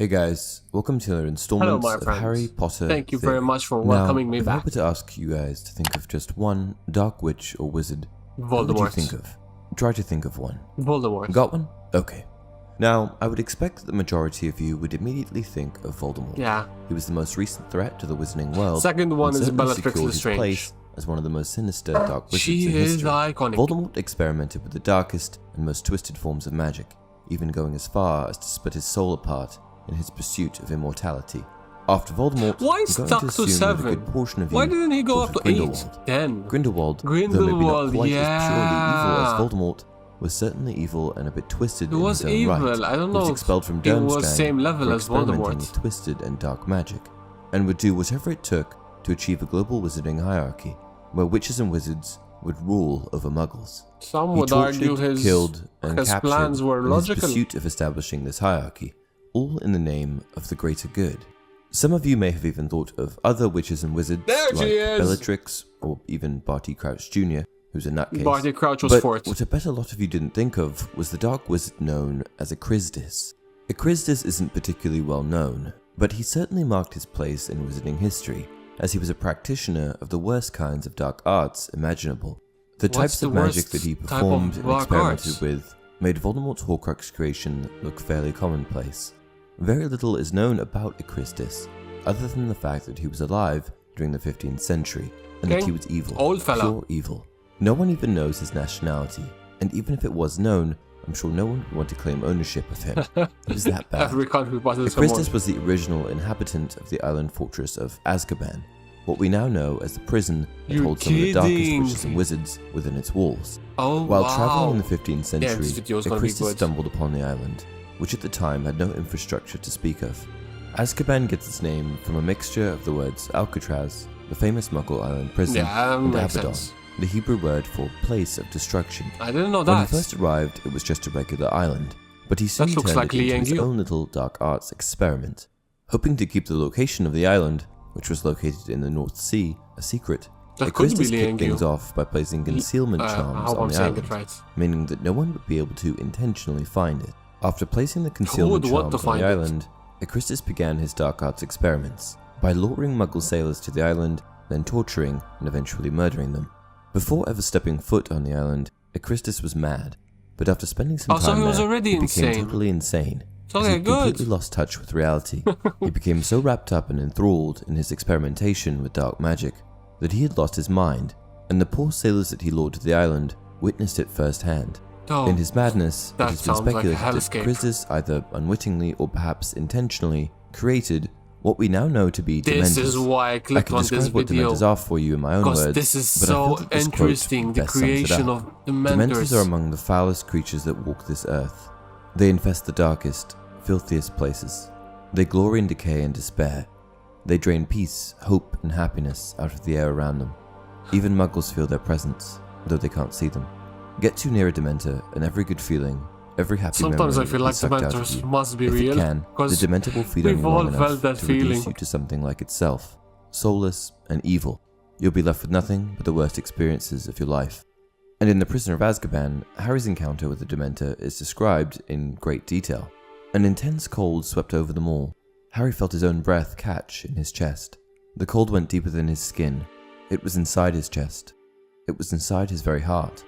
Hey guys, welcome to another Hello, installment my of friends. Harry Potter. Thank you Theory. very much for welcoming me if back. I were to ask you guys to think of just one dark witch or wizard, what would you Voldemort. think of? Try to think of one. Voldemort. Got one? Okay. Now, I would expect that the majority of you would immediately think of Voldemort. Yeah. He was the most recent threat to the wizarding world. Second one and is certainly Bellatrix secured his Lestrange. place as one of the most sinister dark wizards She in is history. iconic. Voldemort experimented with the darkest and most twisted forms of magic, even going as far as to split his soul apart in his pursuit of immortality. After Voldemort, Why I'm going stuck to to assume that a 7? good portion of you Why didn't he go up thought to of 8, Grindelwald. 10? Grindelwald, though maybe not Grindelwald, quite as purely evil as yeah. Voldemort, was certainly evil and a bit twisted He in was his own evil. right. I don't He was know expelled from if he was Durmstrang same level for as experimenting Voldemort. with twisted and dark magic, and would do whatever it took to achieve a global wizarding hierarchy, where witches and wizards would rule over muggles. Some He would tortured, argue killed, and his captured plans were in his logical. pursuit of establishing this hierarchy, all in the name of the greater good. Some of you may have even thought of other witches and wizards There like she is! Bellatrix or even Barty Crouch Jr., who's a nutcase. Barty Crouch was But fourth. what I bet a lot of you didn't think of was the dark wizard known as Ekrizdis. Ekrizdis isn't particularly well known, but he certainly marked his place in wizarding history, as he was a practitioner of the worst kinds of dark arts imaginable. The What's types the of magic worst that he type of performed and dark experimented arts? with made Voldemort's Horcrux creation look fairly commonplace. Very little is known about Ekrizdis, other than the fact that he was alive during the 15th century, and that Okay. he was evil, Old fella. pure evil. No one even knows his nationality, and even if it was known, I'm sure no one would want to claim ownership of him. He was that bad. Every country passes someone. Ekrizdis was the original inhabitant of the island fortress of Azkaban, what we now know as the prison that You're holds some of the darkest kidding. witches and wizards within its walls. Oh, While wow. traveling in the 15th Yeah, century, this video is gonna be Ekrizdis good. stumbled upon the island, which at the time had no infrastructure to speak of. Azkaban gets its name from a mixture of the words Alcatraz, the famous Muggle island prison, Yeah, and makes Abaddon, sense. the Hebrew word for place of destruction. I didn't know When he that. first arrived, it was just a regular island, but he soon looks turned like it into his Liang Yu. own little dark arts experiment. Hoping to keep the location of the island, which was located in the North Sea, a secret, That could be Ekrizdis Liang kicked Yu. things off by placing concealment I charms hope on I'm the saying island, it right. meaning that no one would be able to intentionally find it. After placing the would concealment want to charms on find the it? island, Ekrizdis began his dark arts experiments by luring Muggle sailors to the island, then torturing and eventually murdering them. Before ever stepping foot on the island, Ekrizdis was mad, but after spending some Oh, so time he was there, already he became insane. totally insane. So as okay, he good. completely lost touch with reality. He became so wrapped up and enthralled in his experimentation with dark magic that he had lost his mind, and the poor sailors that he lured to the island witnessed it firsthand. Oh, In his madness, that it has been sounds like a speculated that hellscape. Ekrizdis either unwittingly or perhaps intentionally created what we now know to be this Dementors. is why I I clicked can on this describe what video. Dementors are for you in my own Because words, this is but I feel so that this quote interesting, the best sums it creation up. of the Dementors are Dementors. among the foulest creatures that walk this earth. They infest the darkest, filthiest places. They glory in decay and despair. They drain peace, hope, and happiness out of the air around them. Even Muggles feel their presence, though they can't see them. Get too near a Dementor, and every good feeling, every happy Sometimes memory I feel will be like sucked out of Dementors you. must be If real. it can, the Because Dementor will feed on we've you all long felt enough that to reduce feeling. you to something like itself, soulless and evil. You'll be left with nothing but the worst experiences of your life. And in The Prisoner of Azkaban, Harry's encounter with the Dementor is described in great detail. An intense cold swept over them all. Harry felt his own breath catch in his chest. The cold went deeper than his skin. It was inside his chest. It was inside his very heart.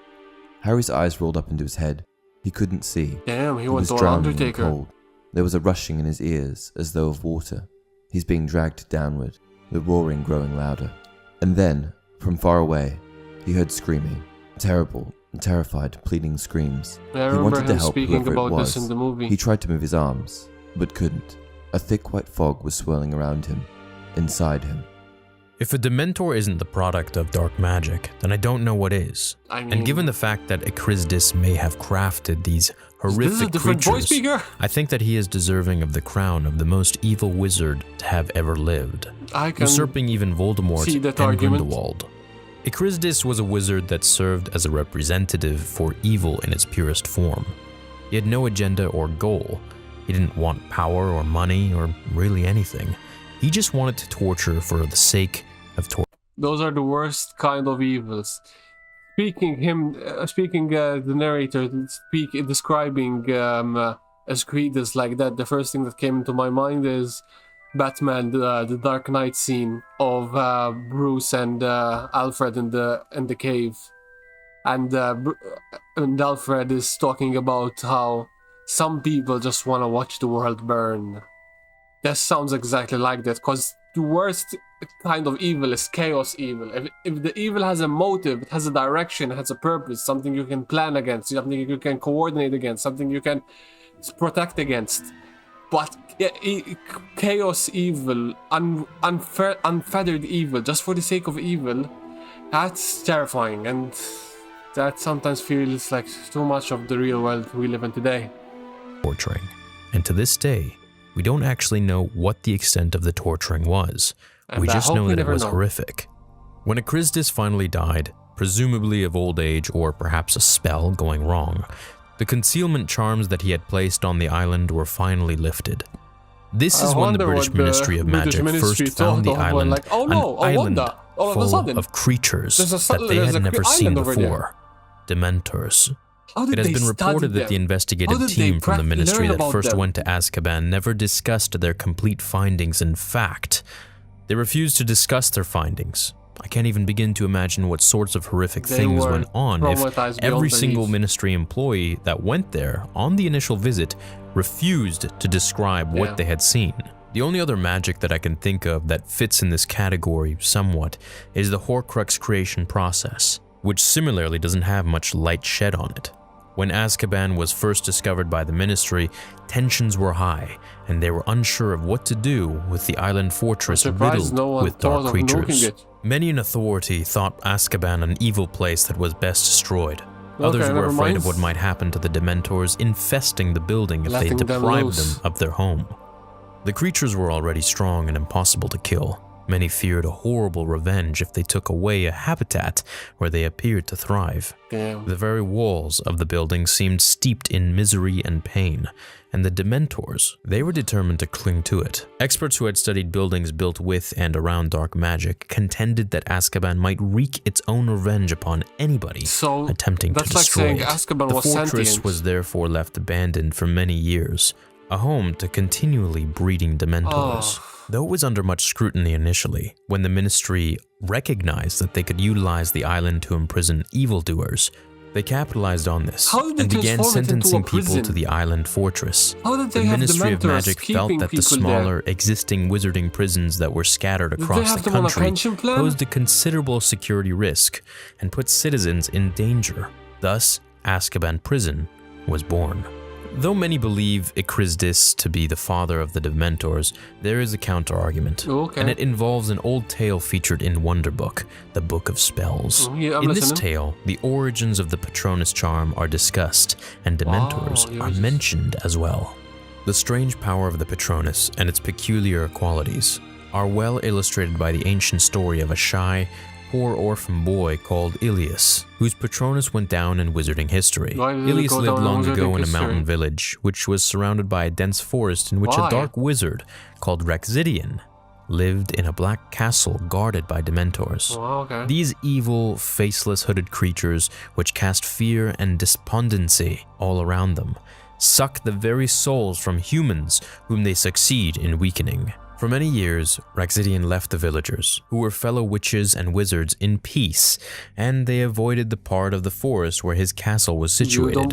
Harry's eyes rolled up into his head. He couldn't see. Damn, he He went was to an drowning in the Undertaker. cold. There was a rushing in his ears as though of water. He's being dragged downward, the roaring growing louder. And then, from far away, he heard screaming. Terrible, terrified, pleading screams. I He remember wanted to him help speaking whoever it about this was. in the movie. He tried to move his arms, but couldn't. A thick white fog was swirling around him, inside him. If a Dementor isn't the product of dark magic, then I don't know what is. I mean, And given the fact that Ekrizdis may have crafted these this is a horrific different voice creatures, speaker. I think that he is deserving of the crown of the most evil wizard to have ever lived, I can usurping even Voldemort see that and argument. Grindelwald. Ekrizdis was a wizard that served as a representative for evil in its purest form. He had no agenda or goal. He didn't want power or money or really anything. He just wanted to torture for the sake of torture. Those are the worst kind of evils. Speaking the narrator describing Ekrizdis like that, the first thing that came into my mind is Batman, the Dark Knight scene of Bruce and Alfred in the cave, and Alfred is talking about how some people just want to watch the world burn. That sounds exactly like that, because the worst kind of evil is chaos evil. If the evil has a motive, it has a direction, it has a purpose, something you can plan against, something you can coordinate against, something you can protect against. But chaos evil, unfeathered evil, just for the sake of evil, that's terrifying, and that sometimes feels like too much of the real world we live in today. Torturing. And to this day, we don't actually know what the extent of the torturing was. We just know that it was horrific. When Ekrizdis finally died, presumably of old age or perhaps a spell going wrong, the concealment charms that he had placed on the island were finally lifted. This is when the British Ministry of Magic first found the island, an island full of creatures that they had never seen before, Dementors. It has been reported that the investigative team from the ministry that first went to Azkaban never discussed their complete findings. In fact, they refused to discuss their findings. I can't even begin to imagine what sorts of horrific things went on if every single ministry employee that went there on the initial visit refused to describe what they had seen. The only other magic that I can think of that fits in this category somewhat is the Horcrux creation process, which similarly doesn't have much light shed on it. When Azkaban was first discovered by the Ministry, tensions were high, and they were unsure of what to do with the island fortress riddled with dark creatures. Many in authority thought Azkaban an evil place that was best destroyed. Others were afraid of what might happen to the Dementors infesting the building if they deprived them of their home. The creatures were already strong and impossible to kill. Many feared a horrible revenge if they took away a habitat where they appeared to thrive. Damn. The very walls of the building seemed steeped in misery and pain, and the Dementors, they were determined to cling to it. Experts who had studied buildings built with and around dark magic contended that Azkaban might wreak its own revenge upon anybody attempting to destroy it. The fortress was therefore left abandoned for many years, a home to continually breeding Dementors. Though it was under much scrutiny initially, when the ministry recognized that they could utilize the island to imprison evildoers, they capitalized on this and began sentencing people to the island fortress. The Ministry of Magic felt that the smaller, existing wizarding prisons that were scattered across the country posed a considerable security risk and put citizens in danger. Thus, Azkaban Prison was born. Though many believe Ekrizdis to be the father of the Dementors, there is a counter-argument, and it involves an old tale featured in Wonderbook, the Book of Spells. In this tale, the origins of the Patronus charm are discussed, and Dementors are mentioned as well. The strange power of the Patronus and its peculiar qualities are well illustrated by the ancient story of a shy, poor orphan boy called Ilias, whose Patronus went down in wizarding history. Ilias lived long ago in a mountain village, which was surrounded by a dense forest in which a dark wizard called Rexidian lived in a black castle guarded by Dementors. These evil, faceless hooded creatures, which cast fear and despondency all around them, suck the very souls from humans whom they succeed in weakening. For many years, Rexidian left the villagers, who were fellow witches and wizards, in peace, and they avoided the part of the forest where his castle was situated.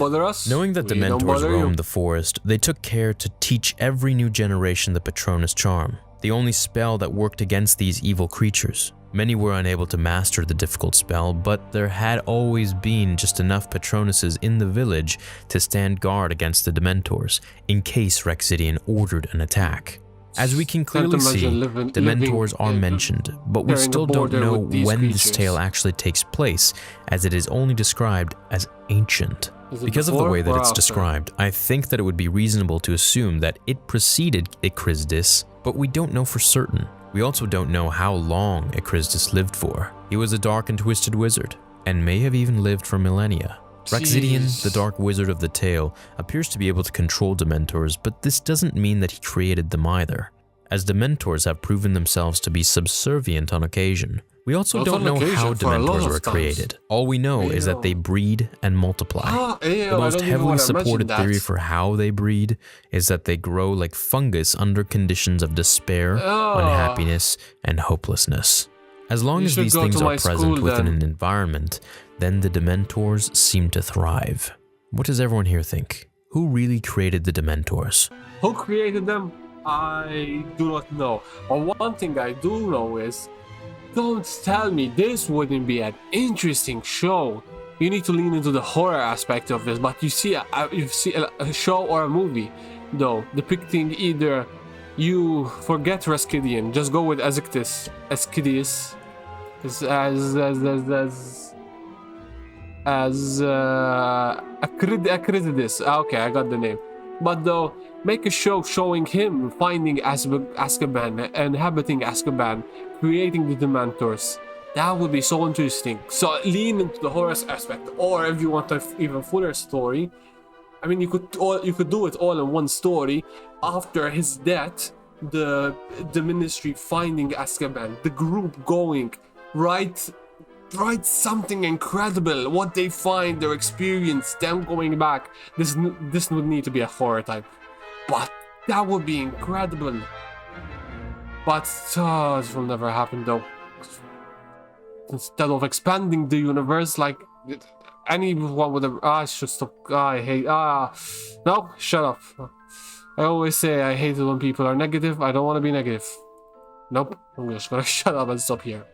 Knowing that Dementors roamed the forest, they took care to teach every new generation the Patronus charm, the only spell that worked against these evil creatures. Many were unable to master the difficult spell, but there had always been just enough Patronuses in the village to stand guard against the Dementors, in case Rexidian ordered an attack. As we can clearly see, Dementors are mentioned, but we still don't know when this tale actually takes place, as it is only described as ancient. Because of the way that it's described, I think that it would be reasonable to assume that it preceded Ekrizdis, but we don't know for certain. We also don't know how long Ekrizdis lived for. He was a dark and twisted wizard, and may have even lived for millennia. Rexidian, the dark wizard of the tale, appears to be able to control Dementors, but this doesn't mean that he created them either, as Dementors have proven themselves to be subservient on occasion. We also Not don't on know occasion, how for a lot Dementors of were times. created. All we know is that they breed and multiply. The most heavily supported theory for how they breed is that they grow like fungus under conditions of despair, unhappiness, and hopelessness. As long as these things are present within an environment, then the Dementors seem to thrive. What does everyone here think? Who really created the Dementors? Who created them? I do not know. But one thing I do know is, don't tell me this wouldn't be an interesting show. You need to lean into the horror aspect of this, but you see a show or a movie, though, depicting either you forget Raskidian, just go with Ekrizdis, Ekrizdis. Okay, I got the name. But though, make a show showing him finding Azkaban, inhabiting Azkaban, creating the Dementors. That would be so interesting. So lean into the horror aspect, or if you want an even fuller story, I mean, you could do it all in one story. After his death, the Ministry finding Azkaban, the group going write something incredible. What they find, their experience, them going back. This would need to be a horror type, but that would be incredible. But this will never happen though. Instead of expanding the universe, like anyone would have. I should stop. I hate. No, shut up. I always say I hate it when people are negative. I don't want to be negative. Nope. I'm just gonna shut up and stop here.